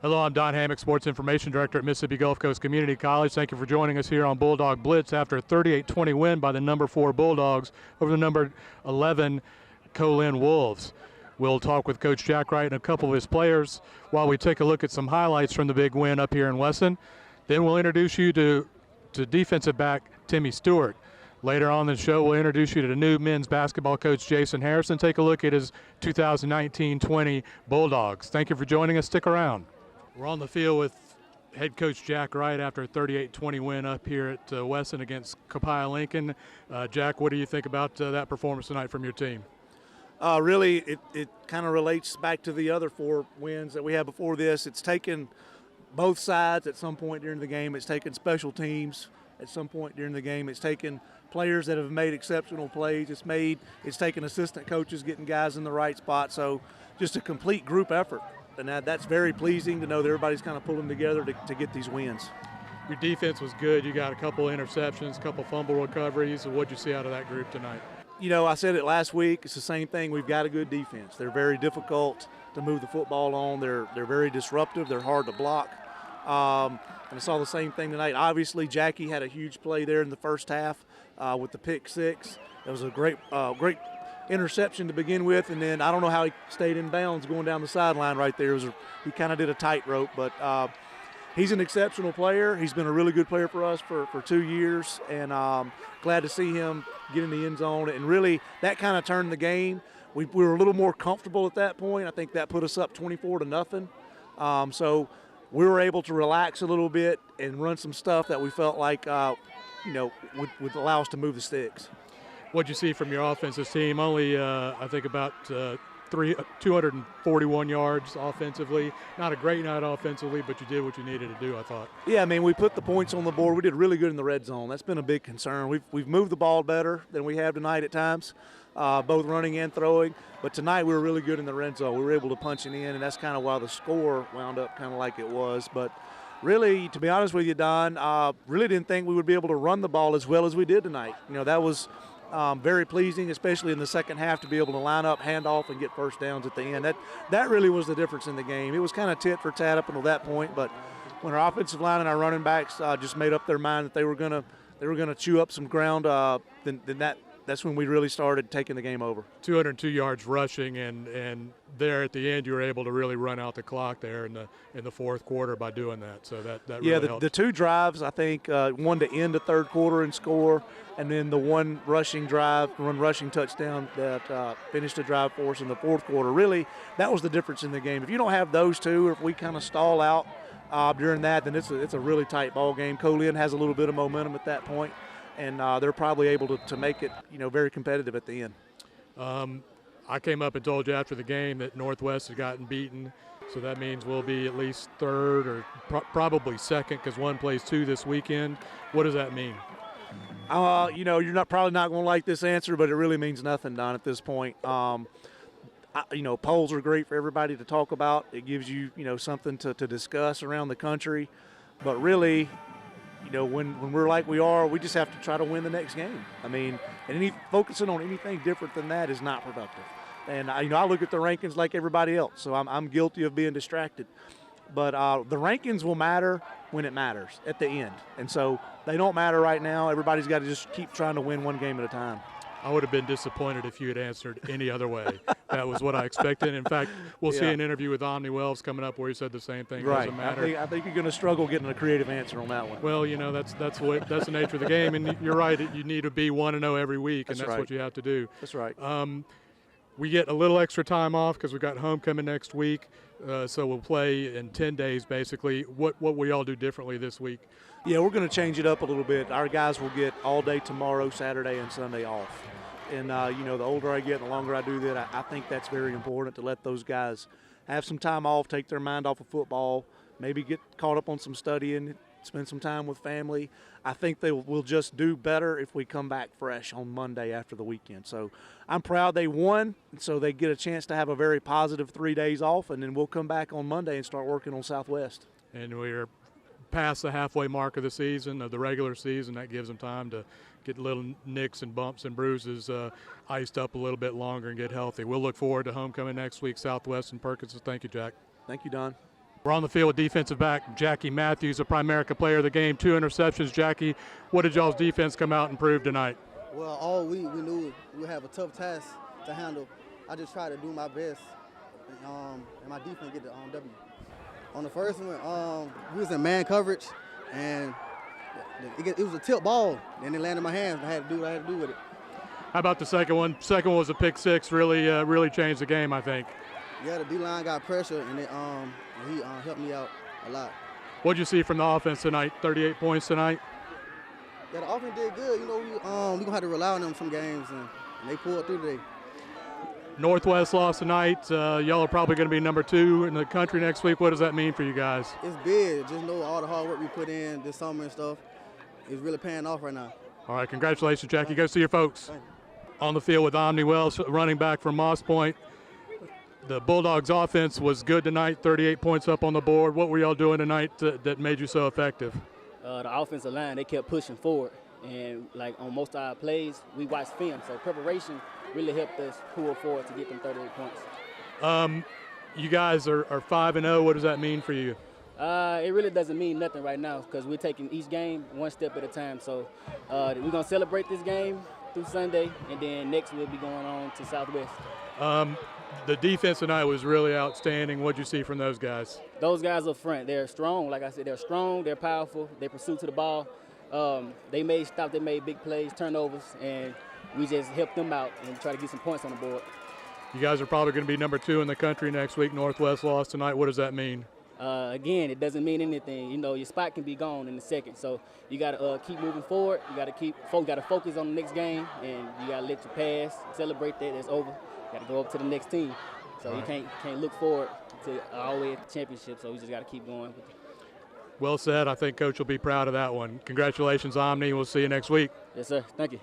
Hello, I'm Don Hammock, Sports Information Director at Mississippi Gulf Coast Community College. Thank you for joining us here on Bulldog Blitz after a 38-20 win by the number 4 Bulldogs over the number 11 Copiah-Lincoln Wolves. We'll talk with Coach Jack Wright and a couple of his players while we take a look at some highlights from the big win up here in Wesson. Then we'll introduce you to defensive back Tim Stewart. Later on in the show, we'll introduce you to the new men's basketball coach, Jason Harrison. Take a look at his 2019-20 Bulldogs. Thank you for joining us. Stick around. We're on the field with head coach Jack Wright after a 38-20 win up here at Wesson against Copiah-Lincoln. Jack, what do you think about that performance tonight from your team? Really, it kind of relates back to the other 4 wins that we had before this. It's taken both sides at some point during the game. It's taken special teams at some point during the game. It's taken players that have made exceptional plays. It's taken assistant coaches getting guys in the right spot. So just a complete group effort. And that's very pleasing to know that everybody's kind of pulling together to get these wins. Your defense was good. You got a couple interceptions, a couple fumble recoveries. What did you see out of that group tonight? You know, I said it last week. It's the same thing. We've got a good defense. They're very difficult to move the football on. They're very disruptive. They're hard to block. And I saw the same thing tonight. Obviously, Jackie had a huge play there in the first half with the pick 6. It was a great interception to begin with, and then I don't know how he stayed in bounds going down the sideline right there. He kind of did a tightrope, but he's an exceptional player. He's been a really good player for us for 2 years, and glad to see him get in the end zone. And really, that kind of turned the game. We were a little more comfortable at that point. I think that put us up 24-0. So we were able to relax a little bit and run some stuff that we felt like would allow us to move the sticks. What'd you see from your offensive team? Only, I think, about 241 yards offensively. Not a great night offensively, but you did what you needed to do, I thought. Yeah, I mean, we put the points on the board. We did really good in the red zone. That's been a big concern. We've moved the ball better than we have tonight at times, both running and throwing. But tonight we were really good in the red zone. We were able to punch it in, and that's kind of why the score wound up kind of like it was. But really, to be honest with you, Don, really didn't think we would be able to run the ball as well as we did tonight. You know, that was very pleasing, especially in the second half, to be able to line up, hand off, and get first downs at the end. That really was the difference in the game. It was kind of tit for tat up until that point, but when our offensive line and our running backs just made up their mind that they were gonna chew up some ground, then that's when we really started taking the game over. 202 yards rushing, and there at the end you were able to really run out the clock there in the fourth quarter by doing that. So that really helped. The 2 drives, I think, one to end the third quarter and score, and then the one rushing touchdown that finished the drive for us in the fourth quarter. Really, that was the difference in the game. If you don't have those 2, or if we kind of stall out during that, then it's a really tight ball game. Copiah-Lincoln has a little bit of momentum at that point, and they're probably able to make it, very competitive at the end. I came up and told you after the game that Northwest had gotten beaten, so that means we'll be at least third or probably second because one plays 2 this weekend. What does that mean? You're probably not going to like this answer, but it really means nothing, Don, at this point. Polls are great for everybody to talk about. It gives you, something to discuss around the country, but really, when we're like we are, we just have to try to win the next game. I mean, and focusing on anything different than that is not productive. And I look at the rankings like everybody else, so I'm guilty of being distracted. But the rankings will matter when it matters at the end, and so they don't matter right now. Everybody's got to just keep trying to win one game at a time. I would have been disappointed if you had answered any other way. That was what I expected. In fact, we'll see an interview with Omni Wells coming up where he said the same thing. Right. It doesn't matter. I think you're going to struggle getting a creative answer on that one. Well, that's the nature of the game, and you're right. You need to be 1-0 every week, and that's right. what you have to do. That's right. We get a little extra time off because we've got homecoming next week, so we'll play in 10 days basically. What will y'all do differently this week? Yeah, we're going to change it up a little bit. Our guys will get all day tomorrow, Saturday, and Sunday off. And, the older I get and the longer I do that, I think that's very important to let those guys have some time off, take their mind off of football, maybe get caught up on some studying, spend some time with family. I think they will just do better if we come back fresh on Monday after the weekend. So I'm proud they won, so they get a chance to have a very positive 3 days off, and then we'll come back on Monday and start working on Southwest. And we're past the halfway mark of the season, of the regular season. That gives them time to get little nicks and bumps and bruises iced up a little bit longer and get healthy. We'll look forward to homecoming next week, Southwest and Perkins. So thank you, Jack. Thank you, Don. We're on the field with defensive back Jackie Matthews, a Primerica player of the game, 2 interceptions. Jackie, what did y'all's defense come out and prove tonight? Well, all week we knew we would have a tough task to handle. I just tried to do my best, and my defense get the W. On the first one, we was in man coverage, and it was a tip ball, and it landed in my hands. I had to do what I had to do with it. How about the second one? Second one was a pick six, really changed the game, I think. Yeah, the D-line got pressure, and he helped me out a lot. What'd you see from the offense tonight? 38 points tonight? Yeah, the offense did good. You know, we're going to have to rely on them some games, and they pulled through today. Northwest lost tonight. Y'all are probably going to be number 2 in the country next week. What does that mean for you guys? It's big. Just know all the hard work we put in this summer and stuff is really paying off right now. All right, congratulations, Jackie. Go see your folks. On the field with Omni Wells, running back from Moss Point. The Bulldogs offense was good tonight, 38 points up on the board. What were y'all doing tonight that made you so effective? The offensive line, they kept pushing forward. And like on most of our plays, we watched film. So preparation really helped us pull forward to get them 38 points. You guys are 5-0. What does that mean for you? It really doesn't mean nothing right now because we're taking each game one step at a time. So we're going to celebrate this game through Sunday, and then next we'll be going on to Southwest. The defense tonight was really outstanding. What'd you see from those guys? Those guys up front, they're strong. Like I said, they're strong, they're powerful, they pursue to the ball. They made stops, they made big plays, turnovers, and we just helped them out and try to get some points on the board. You guys are probably going to be number 2 in the country next week. Northwest lost tonight. What does that mean? Again, it doesn't mean anything. You know, your spot can be gone in a second. So you got to keep moving forward. You got to focus on the next game, and you got to let your pass, celebrate that. That's over. You got to go up to the next team. So you can't look forward to all the way at the championship. So we just got to keep going. Well said. I think Coach will be proud of that one. Congratulations, Omni. We'll see you next week. Yes, sir. Thank you.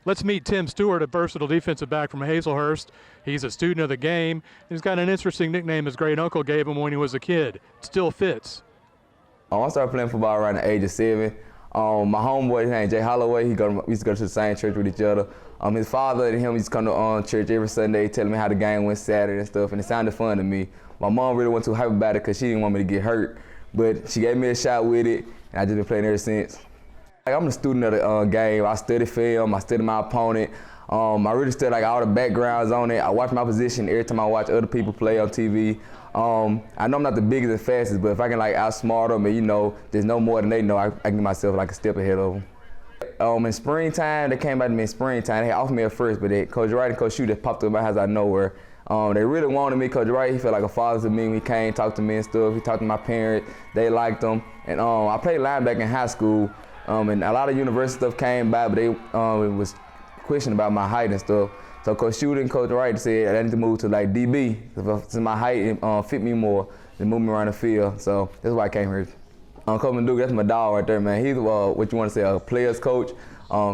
Let's meet Tim Steward, a versatile defensive back from Hazelhurst. He's a student of the game. He's got an interesting nickname his great uncle gave him when he was a kid. It still fits. I started playing football around the age of 7. My homeboy, his name Jay Holloway, we used to go to the same church with each other. His father and him used to come to church every Sunday, telling me how the game went Saturday and stuff, and it sounded fun to me. My mom really wasn't too hype about it because she didn't want me to get hurt, but she gave me a shot with it, and I just been playing ever since. I'm a student of the game. I study film, I study my opponent. I really study like all the backgrounds on it. I watch my position every time I watch other people play on TV. I know I'm not the biggest and fastest, but if I can like outsmart them and there's no more than they know, I can get myself like a step ahead of them. In springtime, they came back to me in springtime. They offered me at first, but Coach Wright and Coach Stuart popped up my house out of nowhere. They really wanted me. Coach Wright, he felt like a father to me when he came, talked to me and stuff. He talked to my parents. They liked him. And I played linebacker in high school. And a lot of university stuff came by, but they was questioning about my height and stuff. So Coach Stewart and Coach Wright said I need to move to like DB, since my height fit me more than move me around the field. So that's why I came here. Coach Duke, that's my dog right there, man. He's what you want to say, a player's coach.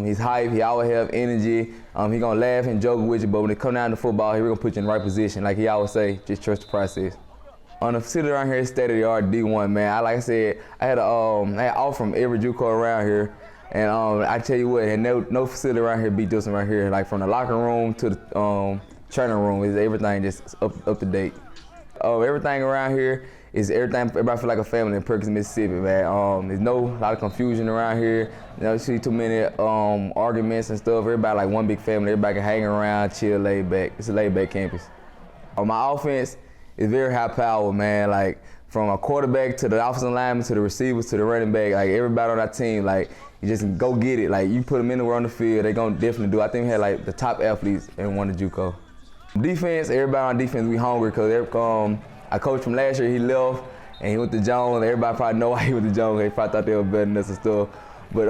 He's hype, he always have energy. He gonna laugh and joke with you, but when it come down to football, he gonna put you in the right position. Like he always say, just trust the process. On the facility around here, it's state-of-the-art D1, man. Like I said, I had offer from every JUCO around here, and I tell you what, and no facility around here beat this one right here. Like from the locker room to the training room, is everything just up to date. Everything around here is everything. Everybody feel like a family in Perkins, Mississippi, man. There's no lot of confusion around here. You see too many arguments and stuff. Everybody like one big family. Everybody can hang around, chill, lay back. It's a laid back campus. My offense is very high power, man. Like from a quarterback to the offensive lineman to the receivers to the running back, like everybody on our team, like you just go get it. Like you put them anywhere on the field, they gonna definitely do. I think we had like the top athletes in one of JUCO. Defense, everybody on defense, we hungry because our coach from last year, he left and he went to Jones. Everybody probably know why he went to Jones. They probably thought they were better than us and stuff. But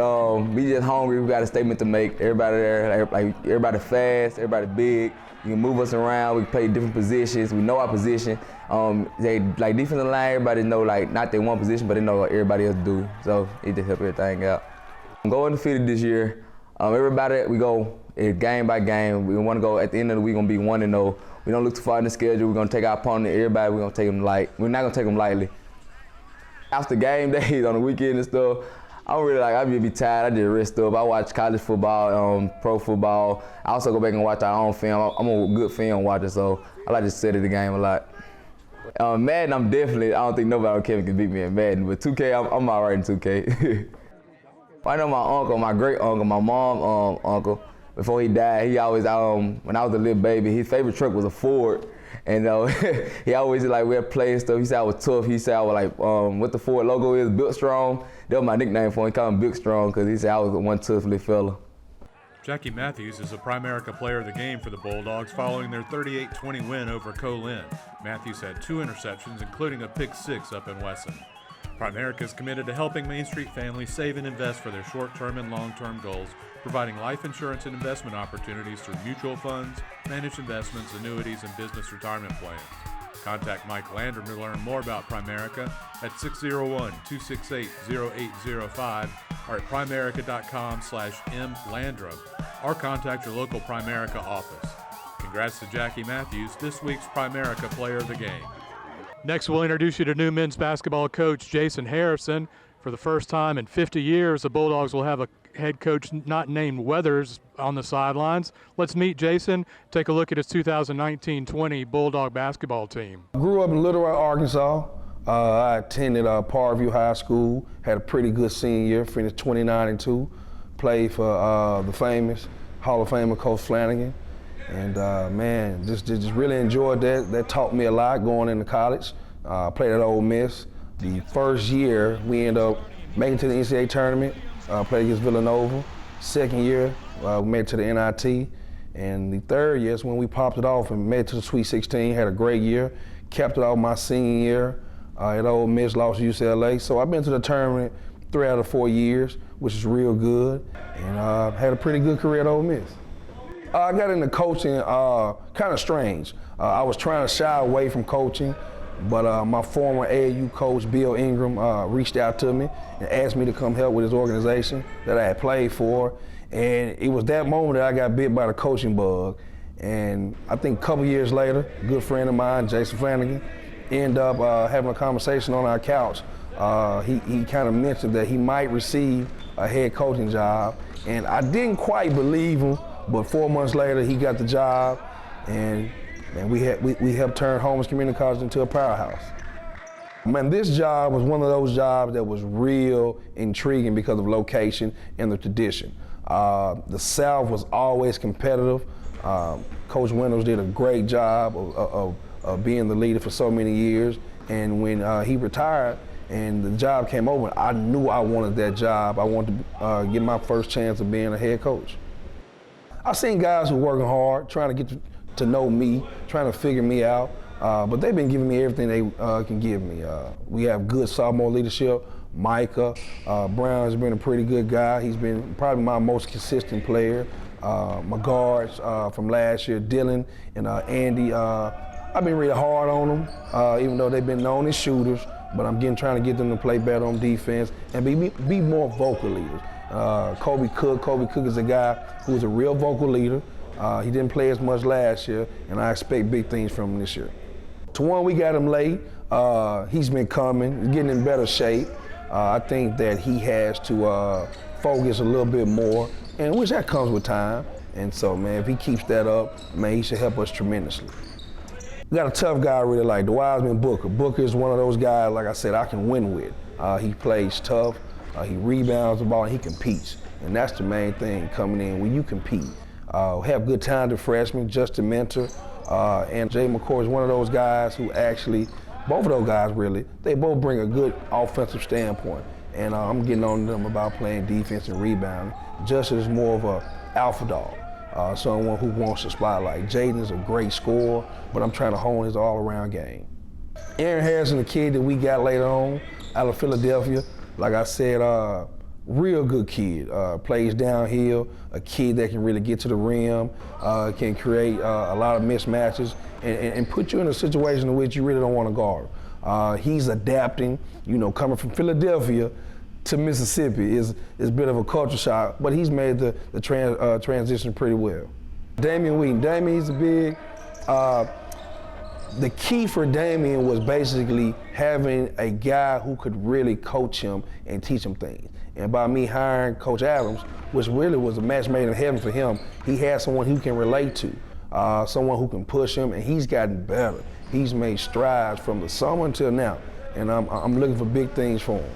we just hungry. We got a statement to make. Everybody there, like everybody fast, everybody big. You can move us around. We play different positions. We know our position. They like defensive line. Everybody know like not their one position, but they know what everybody else do. So it just help everything out. Go undefeated this year. Everybody, we go game by game. We want to go at the end of the week. Gonna be 1-0. We don't look too far in the schedule. We're gonna take our opponent. Everybody, we're gonna take them light. We're not gonna take them lightly. After game days on the weekend and stuff, I'm really like, I be tired, I just rest up. I watch college football, pro football. I also go back and watch our own film. I'm a good film watcher, so I like to study the game a lot. Madden, I don't think nobody on Kevin can beat me in Madden, but 2K, I'm all right in 2K. I know my uncle, my great uncle, my mom's uncle, before he died, he always, when I was a little baby, his favorite truck was a Ford. And he always like, we'd play and stuff. He said I was tough. He said I was like, what the Ford logo is, Built Strong. That was my nickname for him. He called him Built Strong because he said I was one tough little fella. Jackie Matthews is a Primerica Player of the Game for the Bulldogs following their 38-20 win over Colin. Matthews had 2 interceptions, including a pick 6 up in Wesson. Primerica is committed to helping Main Street families save and invest for their short-term and long-term goals, providing life insurance and investment opportunities through mutual funds, managed investments, annuities, and business retirement plans. Contact Mike Landrum to learn more about Primerica at 601-268-0805 or at primerica.com/mlandrum or contact your local Primerica office. Congrats to Jackie Matthews, this week's Primerica Player of the Game. Next, we'll introduce you to new men's basketball coach Jason Harrison. For the first time in 50 years, the Bulldogs will have a head coach not named Weathers on the sidelines. Let's meet Jason, take a look at his 2019-20 Bulldog basketball team. I grew up in Little Rock, Arkansas. I attended Parkview High School, had a pretty good senior year, finished 29-2, played for the famous Hall of Famer Coach Flanagan. And man, just really enjoyed that. That taught me a lot going into college. Played at Ole Miss. The first year, we ended up making it to the NCAA tournament, played against Villanova. Second year, we made it to the NIT. And the third year is when we popped it off and made it to the Sweet 16, had a great year. Kept it off my senior year at Ole Miss, lost to UCLA. So I've been to the tournament 3 out of 4 years, which is real good. And had a pretty good career at Ole Miss. I got into coaching kind of strange. I was trying to shy away from coaching, but my former AAU coach, Bill Ingram, reached out to me and asked me to come help with his organization that I had played for. And it was that moment that I got bit by the coaching bug. And I think a couple years later, a good friend of mine, Jason Flanagan, ended up having a conversation on our couch. He kind of mentioned that he might receive a head coaching job. And I didn't quite believe him, but 4 months later, he got the job. And we helped turn Homeless Community College into a powerhouse. Man, this job was one of those jobs that was real intriguing because of location and the tradition. The South was always competitive. Coach Wendell did a great job of being the leader for so many years. And when he retired and the job came over, I knew I wanted that job. I wanted to get my first chance of being a head coach. I've seen guys who are working hard, trying to get to know me, trying to figure me out, but they've been giving me everything they can give me. We have good sophomore leadership. Micah Brown has been a pretty good guy. He's been probably my most consistent player. My guards from last year, Dylan and Andy, I've been really hard on them, even though they've been known as shooters, but I'm trying to get them to play better on defense and be more vocal leaders. Kobe Cook is a guy who's a real vocal leader. He didn't play as much last year, and I expect big things from him this year. To one, we got him late. He's been coming, getting in better shape. I think that he has to focus a little bit more, and which that comes with time. And so, man, if he keeps that up, man, he should help us tremendously. We got a tough guy I really like, the Wiseman Booker. Booker is one of those guys, like I said, I can win with. He plays tough. He rebounds the ball, and he competes. And that's the main thing coming in, when you compete. Have good talented freshmen, Justin Mentor, and Jay McCoy is one of those guys who actually both of those guys really, they both bring a good offensive standpoint. And I'm getting on them about playing defense and rebounding. Justin is more of a alpha dog, someone who wants the spotlight. Jaden is a great scorer, but I'm trying to hone his all-around game. Aaron Harrison, the kid that we got later on out of Philadelphia, like I said, real good kid. Plays downhill, a kid that can really get to the rim, can create a lot of mismatches, and put you in a situation in which you really don't want to guard. He's adapting, coming from Philadelphia to Mississippi is a bit of a culture shock, but he's made the transition pretty well. Damian Wheaton, Damian's a big, the key for Damian was basically having a guy who could really coach him and teach him things. And by me hiring Coach Adams, which really was a match made in heaven for him, he had someone he can relate to, someone who can push him, and he's gotten better. He's made strides from the summer until now, and I'm looking for big things for him.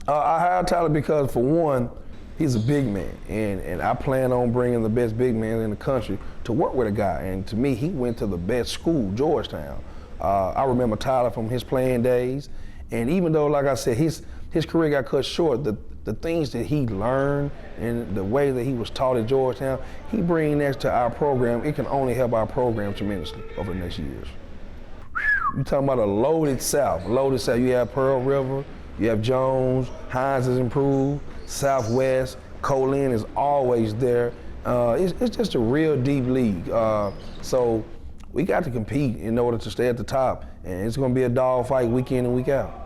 I hired Tyler because, for one, he's a big man, and I plan on bringing the best big man in the country to work with a guy. And to me, he went to the best school, Georgetown. I remember Tyler from his playing days, and even though, like I said, his career got cut short, the things that he learned and the way that he was taught at Georgetown, he bringing that to our program. It can only help our program tremendously over the next years. You're talking about a loaded South. You have Pearl River, you have Jones, Hines has improved, Southwest, Colin is always there. It's just a real deep league. So we got to compete in order to stay at the top, and it's going to be a dog fight week in and week out.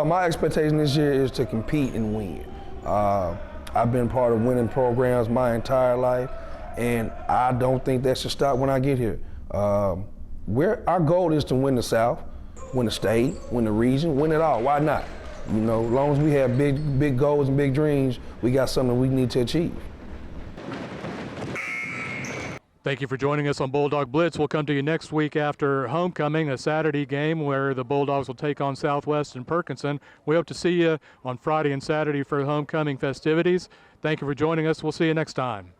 My expectation this year is to compete and win. I've been part of winning programs my entire life, and I don't think that should stop when I get here. Our goal is to win the South, win the state, win the region, win it all. Why not? As long as we have big goals and big dreams, we got something we need to achieve. Thank you for joining us on Bulldog Blitz. We'll come to you next week after homecoming, a Saturday game where the Bulldogs will take on Southwest and Perkinson. We hope to see you on Friday and Saturday for homecoming festivities. Thank you for joining us. We'll see you next time.